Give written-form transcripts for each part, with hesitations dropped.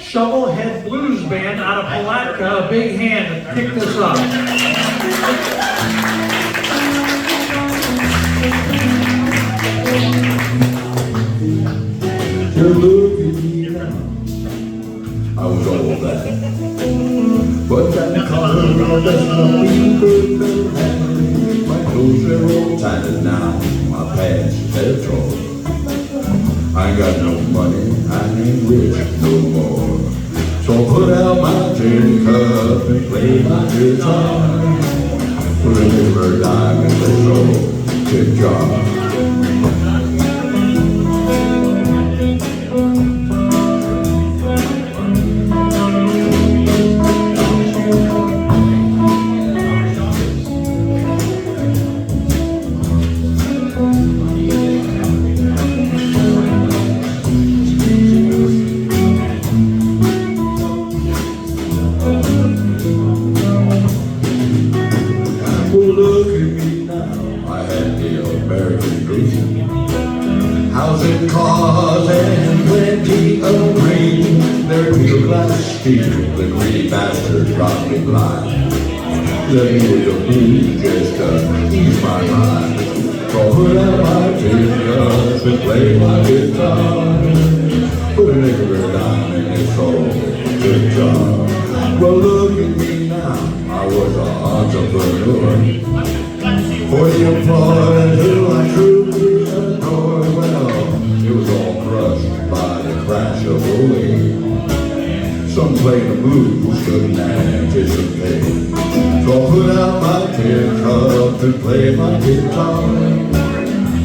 Shovelhead Blues Band out of Palatka. A big hand to kick this up. You're looking now. I was all that. But that color does not mean good to have. My clothes are all tattered now. My pants are torn. I ain't got no money, I ain't rich no more. So I put out my tin cup and play my guitar. Put a river dime in this old tip jar. Housing, cars, and plenty of rain. There'd be a glass steel, the greedy bastard robbed me blind. Let me with the blues just to ease my mind. So I put out my tin cup and play my guitar. Put a nickel or a dime in this old good jar. Well, look at me now, I was an entrepreneur. For the applause who I truly adore. Well, it was all crushed by the crash of a wave. Some played the blues, couldn't anticipate. So I put out my tin cup and played my guitar.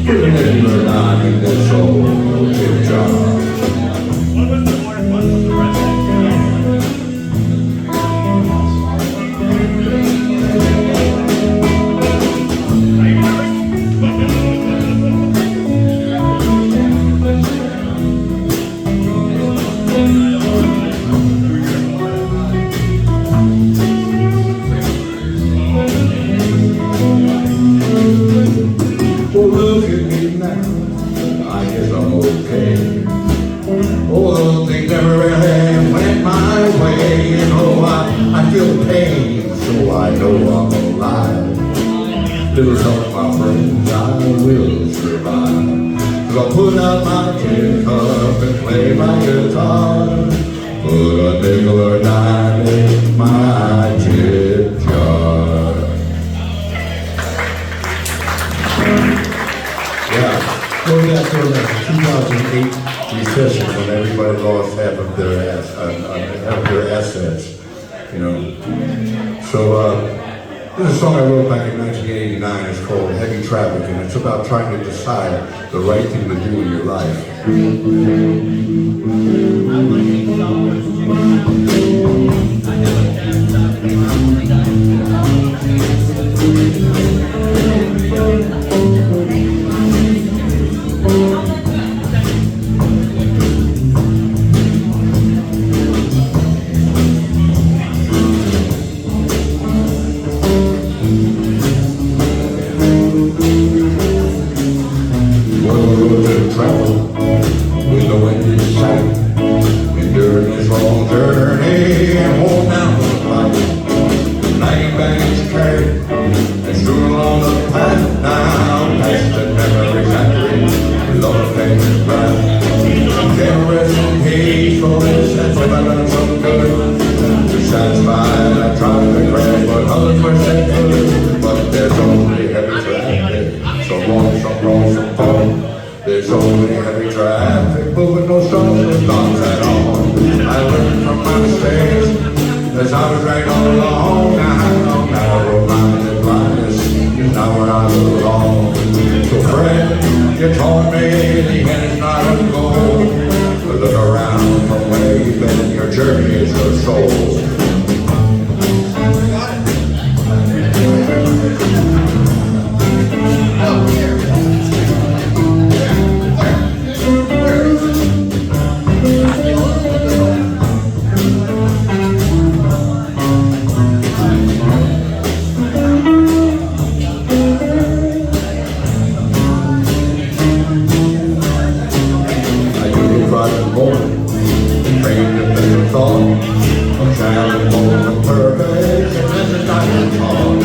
Put a nickel or dime in this old tip jar. Little help, my friends, I will survive. 'Cause I'll put out my tin cup and play my guitar. Put a nickel or a dime in my tip jar. Yeah, going back to the 2008 recession when everybody lost half of their assets, you know. So, this is a song I wrote back in 1989. It's called Heavy Traffic, and it's about trying to decide the right thing to do in your life. There's only heavy traffic, moving no stops at all. I learned from my mistakes as I was right all along. Narrow-minded blindness is not where I belong. So friend, you told me the end is not a goal. But look around from where you've been, your journey is your soul. Trained to thought of traveling for a purpose, and then the time was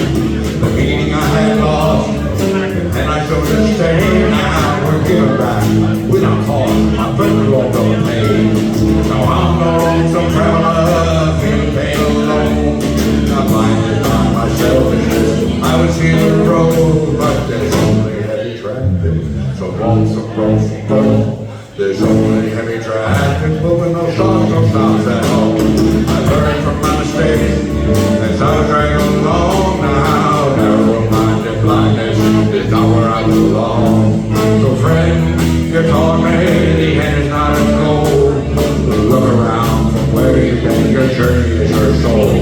the meaning I had lost, and I chose to stay. Now we're giving back without cause. My friends walked on the page. Now I'm no lonesome traveler, feeling pain alone. Not blinded by my selfishness. I was here the road, but there's only heavy traffic. So walk some cross the road. There's only heavy traffic moving, no stops, no stops at all. I learned from my mistakes as I was dragging along. Now narrow-minded blindness is not where I belong. So friend, you taught me the end is not a goal. Look around from where you think your journey is your soul.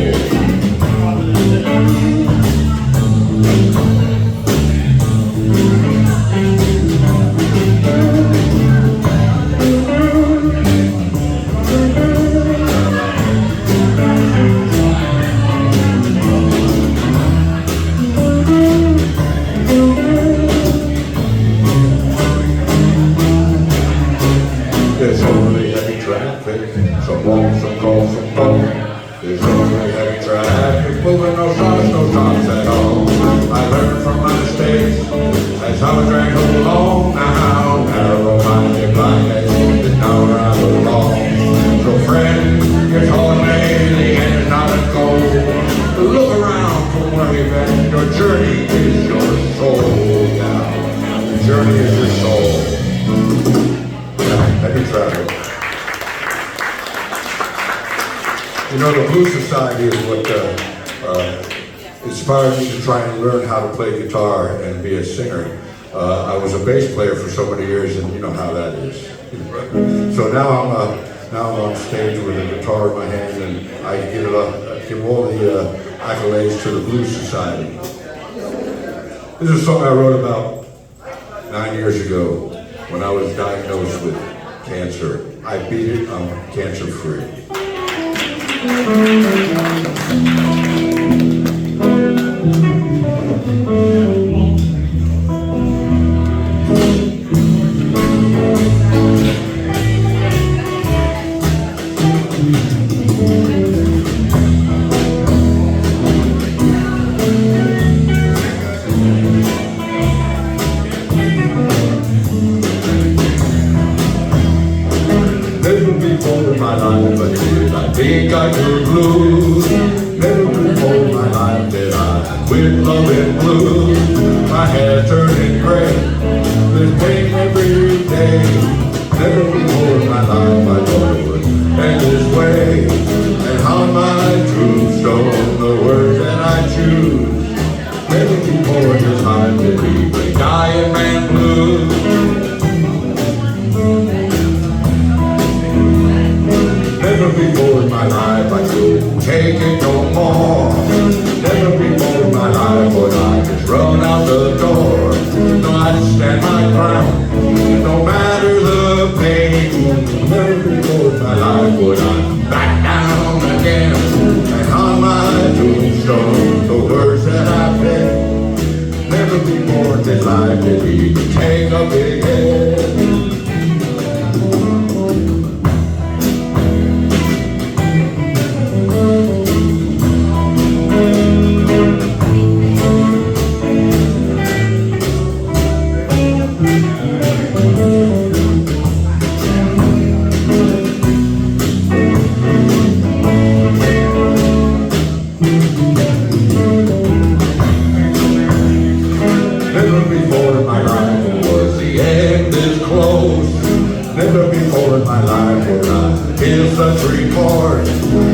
There's only heavy traffic, some walk, some call, some phone. There's only heavy traffic, moving no stops at all. I learned from my mistakes as I was dragging along. Now narrow-minded blindness is not where I belong. So friend, you told me the end is not a goal. Look around from where you've been. Your journey is your soul. Yeah, your journey is your soul. Heavy traffic. You know, the Blues Society is what inspired me to try and learn how to play guitar and be a singer. I was a bass player for so many years, and you know how that is. So now I'm on stage with a guitar in my hand, and I give all the accolades to the Blues Society. This is a song I wrote about 9 years ago when I was diagnosed with cancer. I beat it, I'm cancer free. My life, but did I think I could lose? Never before in my life did I with love and blues. My hair turning gray, there's pain every day. Never before in my life I thought it would end this way. And on my tombstone, the words that I choose. Never before in this life did we play dying man blues. Never before in my life I could take it no more. Never before in my life would I just run out the door. No, I'd stand my ground, no matter the pain. Never before in my life would I back down again. And on my tombstone, the words that I picked. Never before in this life did we take a big hit. Such remorse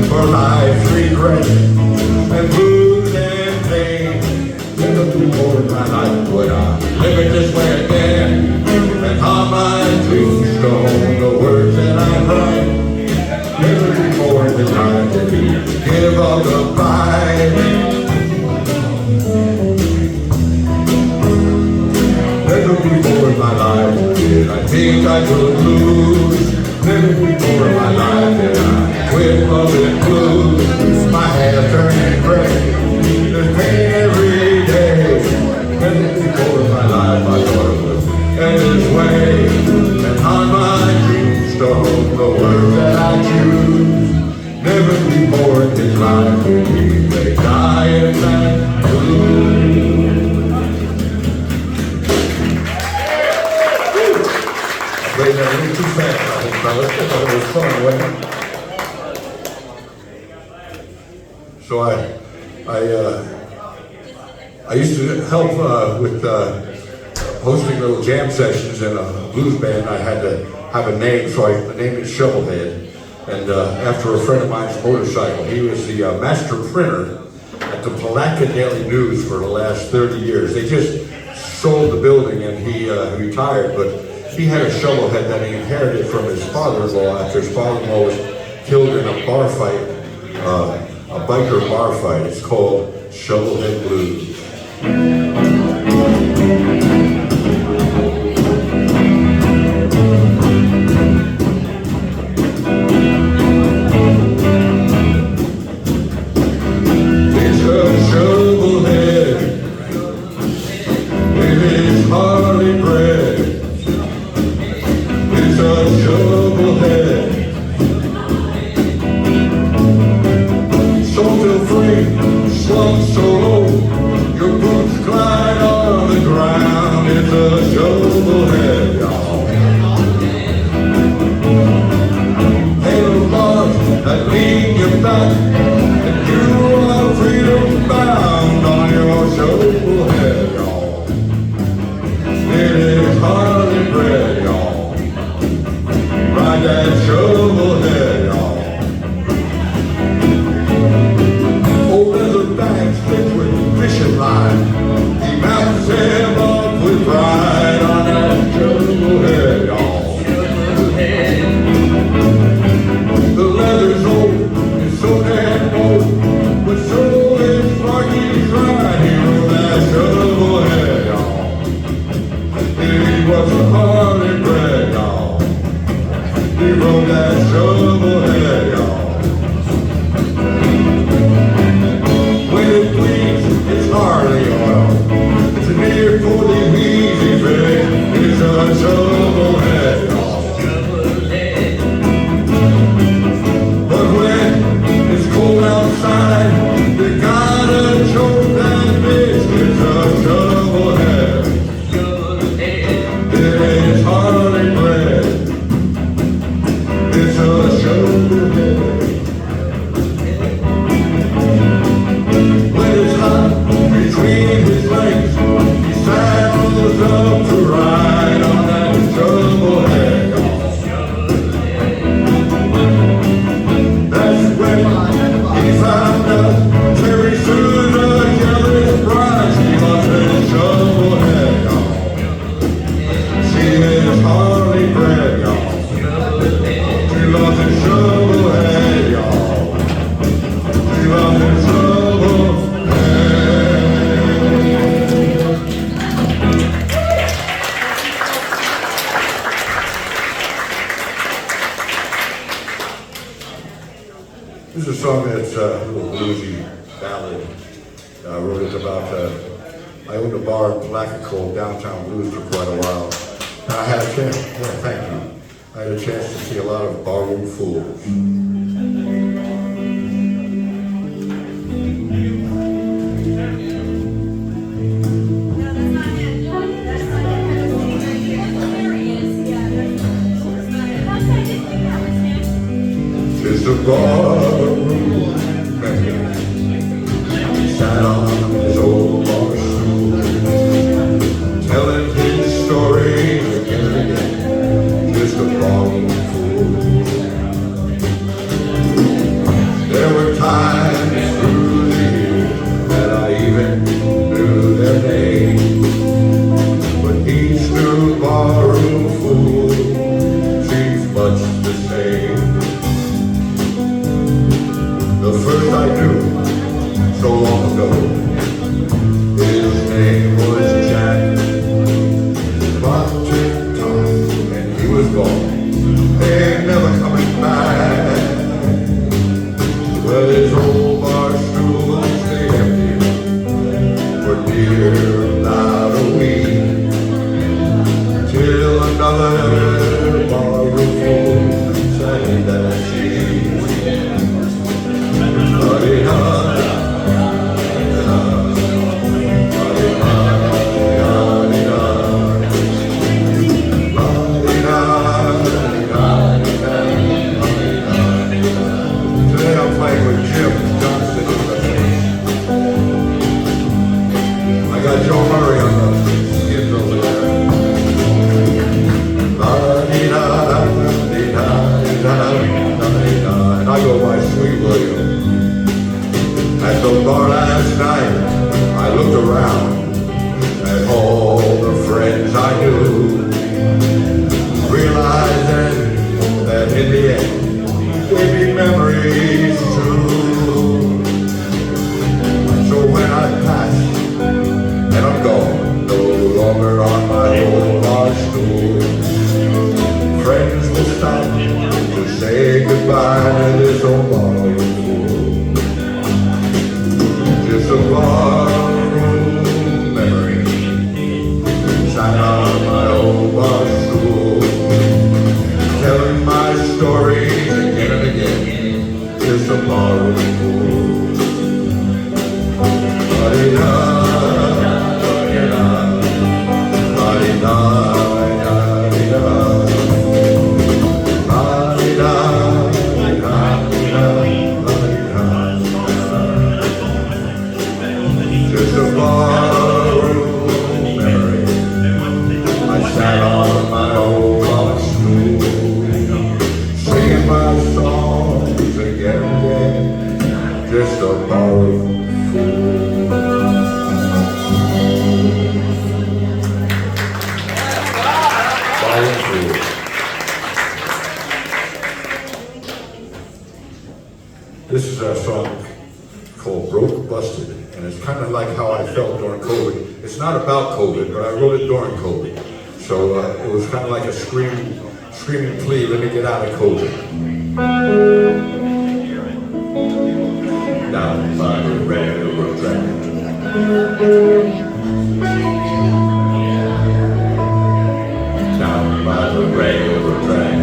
for life's regret and blues and pain. Never before in my life would I live it this way again. And on my tombstone, the words that I write. Never before in this life did we give up the fight. Never before in my life did I think I could lose. Never before in my life did I quit love and blues. My hair turning gray, there's pain every day. Never before in my life I thought it was end this way. And on my tombstone, the words that I choose. So I used to help with hosting little jam sessions in a blues band. I had to have a name, so I named it Shovelhead. And after a friend of mine's motorcycle, he was the master printer at the Palatka Daily News for the last 30 years. They just sold the building and he retired, but he had a shovelhead that he inherited from his father-in-law after his father-in-law was killed in a bar fight, a biker bar fight. It's called Shovelhead Blues. This is a song that's a little bluesy ballad. I wrote it about, I owned a bar in Palatka downtown blues for quite a while. And I had a chance, thank you. I had a chance to see a lot of barroom fools. It's a barroom man. He sat on his old bar stool, telling his story again and again. Just a barroom fool. There were times through the years that I even knew their name, but each new barroom fool seems much the same. The first I knew, so long ago, his name was Jack. But tick-tock, and he was gone, ain't never coming back. Well, his old bar stool stayed empty for near about a week, till another barroom fool sat in that seat. Today I'm playing with Jim. I go by Sweet William. At the bar last night, I looked around at all the friends I knew, realizing that in the end, they'd be memories too. So when I pass and I'm gone, no longer on my old bar stool, friends will stop to say goodbye to this old bar fool. Just a barroom memory, sat on my old bar stool, telling my stories again and again. Just a barroom fool. Just a barroom memory. I sat on my old box stool, singing my songs again and again. Just a barroom fool. Barroom fool. This is a song called Broke Busted, and it's kind of like how I felt during COVID. It's not about COVID, but I wrote it during COVID. So it was kind of like a screaming plea, let me get out of COVID. Down by the railroad track, down by the railroad track,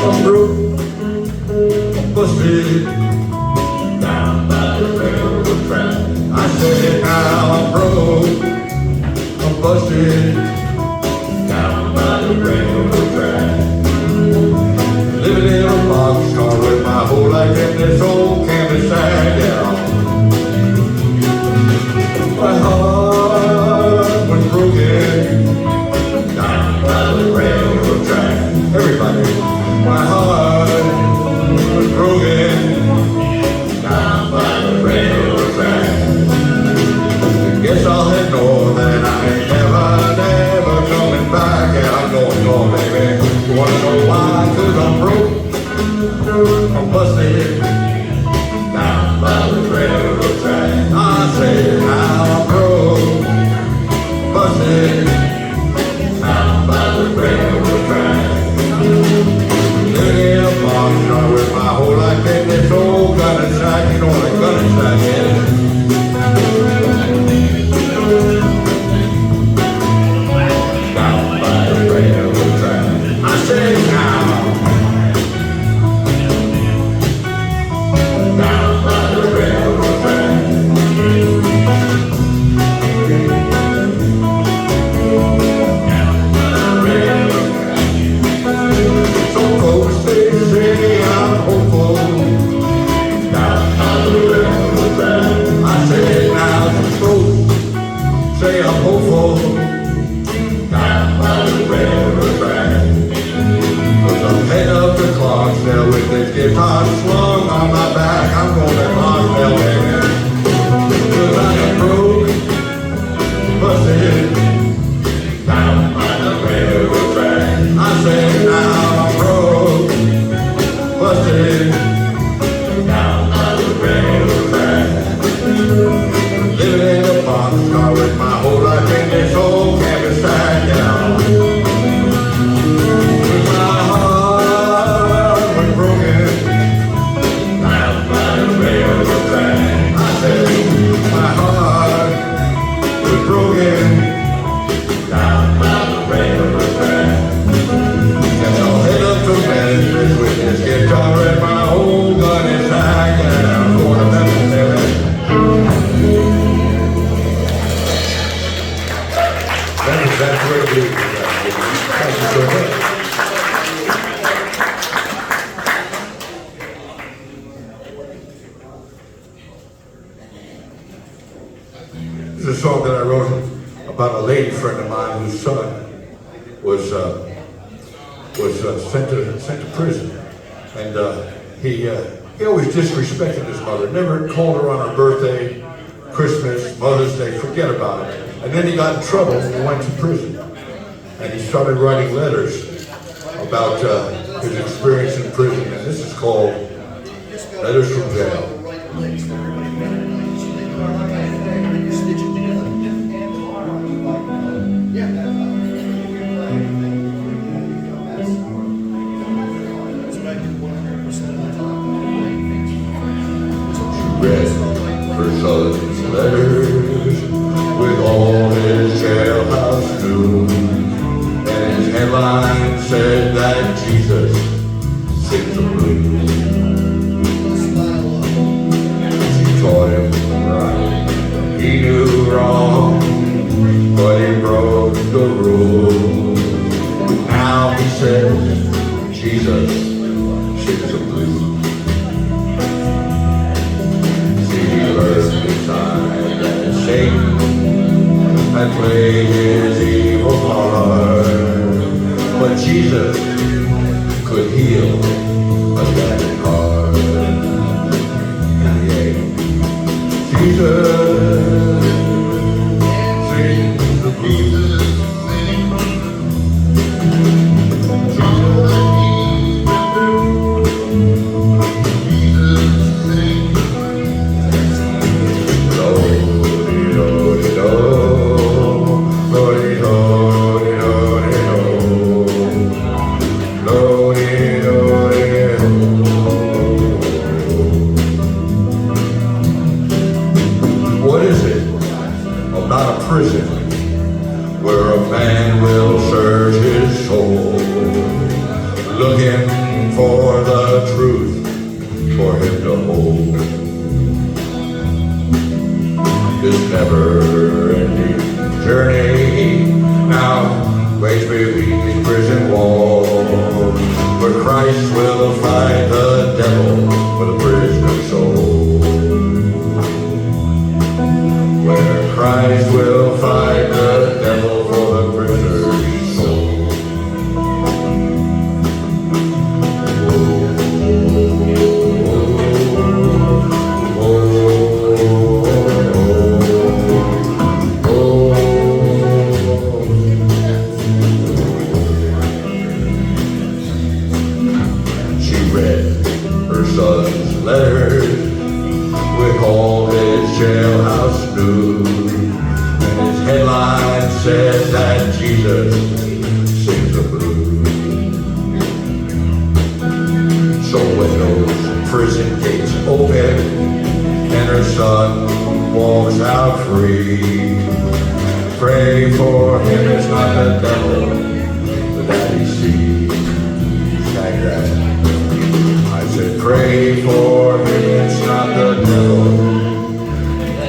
I'm broke, I'm busted, down by the railroad track. I said now I'm broke, I'm busted, down by the railroad track. Living in a boxcar with my whole life in this old canvas sack, yeah. My heart was broken, down by the railroad track. Everybody. My heart was broken, down by the railroad track. Guess I'll head north and I ain't never coming back. Yeah, I'm going north, baby. You wanna know why? 'Cause I'm broke, I'm busted, down by the railroad track. I say now I'm broke, busted, down by the railroad track. Living in a boxcar with my whole life in this old gunny sack. You know what a gunny sack is? Down by the railroad track. I say now, down by the railroad track. Some folks they say I'm hopeful, down by the railroad track. I say now, some folks say I'm hopeful, down by the railroad track. 'Cause I'm heading up to Clarksville with this guitar slung on my back. I'm going to Mudville, baby. 'Cause I am broke, busted, down by the railroad track. I say now I'm broke, busted, down by the railroad track. Living in a boxcar with my whole life in this old canvas sack, yeah. With my heart was broken, down by the railroad track. I said my heart was broken, down by the railroad track. And I'll head up to Memphis with this guitar in my old gunny sack, yeah. I'm going to Memphis, baby. That's where it is. Thank you so much. This is a song that I wrote about a lady friend of mine whose son was sent to prison, and he always disrespected his mother. Never called her on her birthday, Christmas, Mother's Day. Forget about it. And then he got in trouble and he went to prison, and he started writing letters about his experience in prison. And this is called Letters from Jail. Read her son's letters with all his jailhouse news, and his headline said that Jesus sings the blues. She taught him right, he knew wrong, but he broke the rules. Now he says Jesus sings the blues. Satan and play his evil part, but Jesus could heal a bad heart. Yeah. Jesus sings the blues. Prison where a man will search his soul, looking for the truth for him to hold. This never-ending journey now waits between these prison walls, where Christ will fight the devil for the prisoner's soul. Christ will fight the devil for the prisoner's soul. She read her son's letters with all his jailhouse news. Headline says that Jesus sings the blues. So when those prison gates open and her son walks out free, pray for him, it's not the devil that he sees. Like that. I said, pray for him, it's not the devil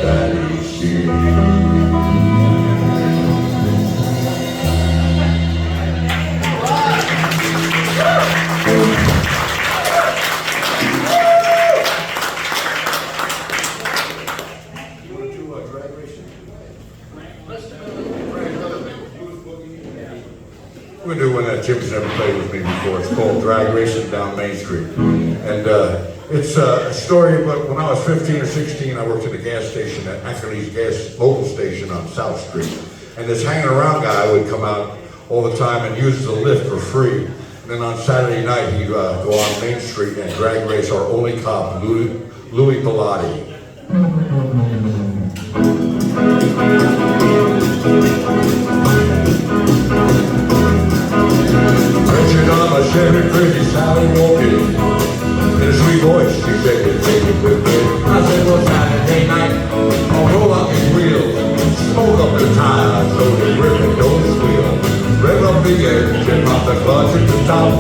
that he sees. We're going to do one that Jim's never played with me before. It's called Drag Racing Down Main Street. And it's a story about when I was 15 or 16, I worked at a gas station, at Ackerley's gas local station on South Street. And this hanging around guy would come out all the time and use the lift for free. And then on Saturday night, he'd go on Main Street and drag race our only cop, Louis Pilati. Richard on my Chevy, crazy Sally walking. In a sweet voice, she said, take it with me. I said, well, Saturday night, I'll roll up his wheels, smoke up the tires, so the ribbon don't squeal. Rev up the engine, pop the clutch at the top,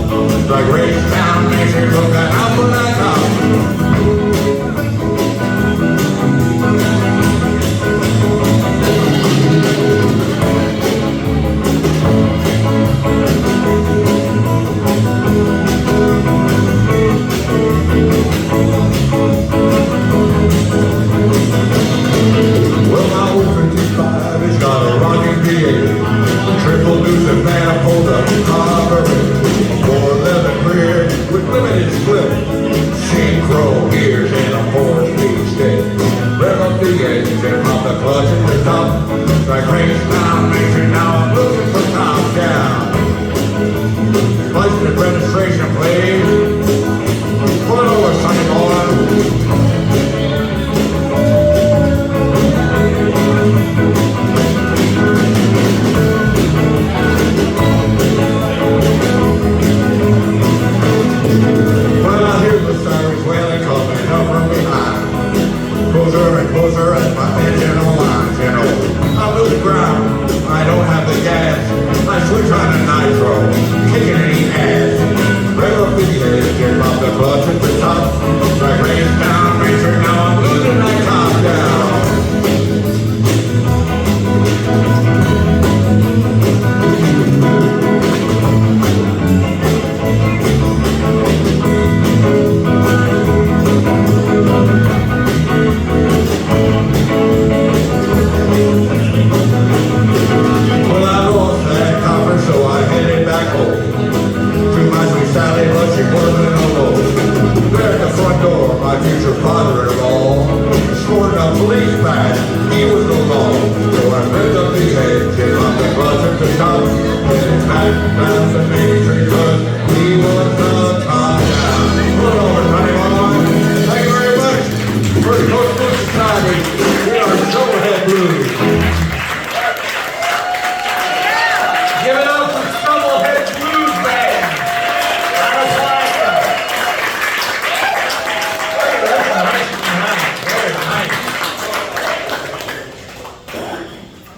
drag race down, make it look at